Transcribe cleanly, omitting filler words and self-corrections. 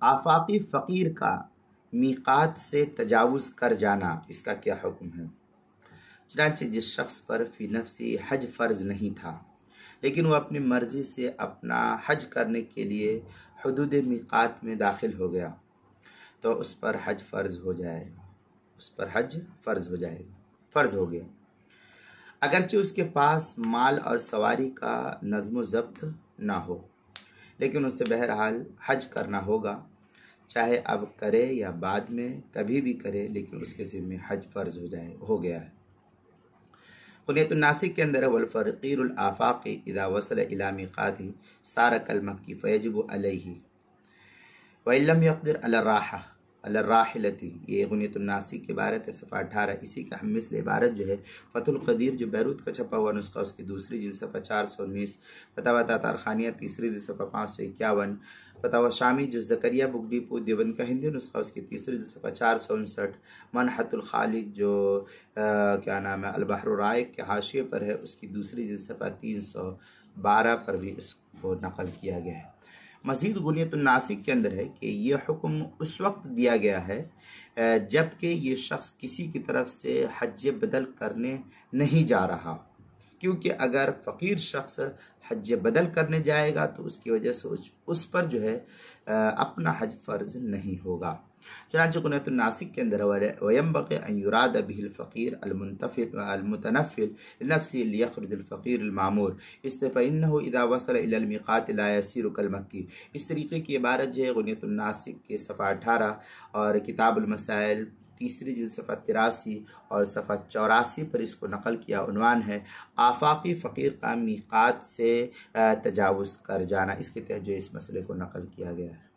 آفاقی فقیر کا میقات سے تجاوز کر جانا، اس کا کیا حکم ہے؟ چنانچہ جس شخص پر فی نفسی حج فرض نہیں تھا لیکن وہ اپنی مرضی سے اپنا حج کرنے کے لیے حدود میقات میں داخل ہو گیا تو اس پر حج فرض ہو جائے گا، فرض ہو گیا، اگرچہ اس کے پاس مال اور سواری کا نظم و ضبط نہ ہو، لیکن اسے بہرحال حج کرنا ہوگا، چاہے اب کرے یا بعد میں کبھی بھی کرے، لیکن اس کے ذمہ حج فرض ہو گیا ہے۔ غنیۃ الناسک کے اندر والفقیر الآفاقی اذا وصل الى میقاتہ صار کالمکی فیجب علیہ وإن لم يقدر علی الراحلۃ، یہ غنیۃ الناسک کی عبارت ہے، صفحہ 18۔ اسی کا ہم مثل عبارت جو ہے فتح القدیر جو بیروت کا چھپا ہوا نسخہ، اس کی دوسری جلد صفحہ 419، فتاوی تاتارخانیہ تیسری جلد صفحہ 551، فتاوی شامی جو زکریہ بک ڈیپو دیوبند کا ہندی نسخہ، اس کی تیسری جلد صفحہ 459، منحت الخالق جو البحر الرائق کے حاشیے پر ہے، اس کی دوسری جلد صفحہ 312 پر بھی اس کو نقل کیا گیا ہے۔ مزید غنیۃ الناسک کے اندر ہے کہ یہ حکم اس وقت دیا گیا ہے جبکہ یہ شخص کسی کی طرف سے حج بدل کرنے نہیں جا رہا، کیونکہ اگر فقیر شخص حج بدل کرنے جائے گا تو اس کی وجہ سے اس پر جو ہے اپنا حج فرض نہیں ہوگا۔ چنانچہ غنیۃ الناسک کے اندر وَيَنْبَغِي أَنْ يُرَادَ بِهِ الْفَقِيرُ الْمُتَنَفِّلُ لِنَفْسِهِ لِيَخْرُجَ الْفَقِيرُ الْمَعْمُورُ فَإِنَّهُ إِذَا وَصَلَ إِلَى الْمِيقَاتِ لَا يَسِيرُ كَالْمَكِّي۔ اس طریقے کی عبارت جو ہے غنیۃ الناسک کے صفحہ 18 اور کتاب المسائل تیسری جلد صفحہ 83 اور صفحہ 84 پر اس کو نقل کیا، عنوان ہے آفاقی فقیر کا میقات سے تجاوز کر جانا، اس کے تحت جو اس مسئلے کو نقل کیا گیا ہے۔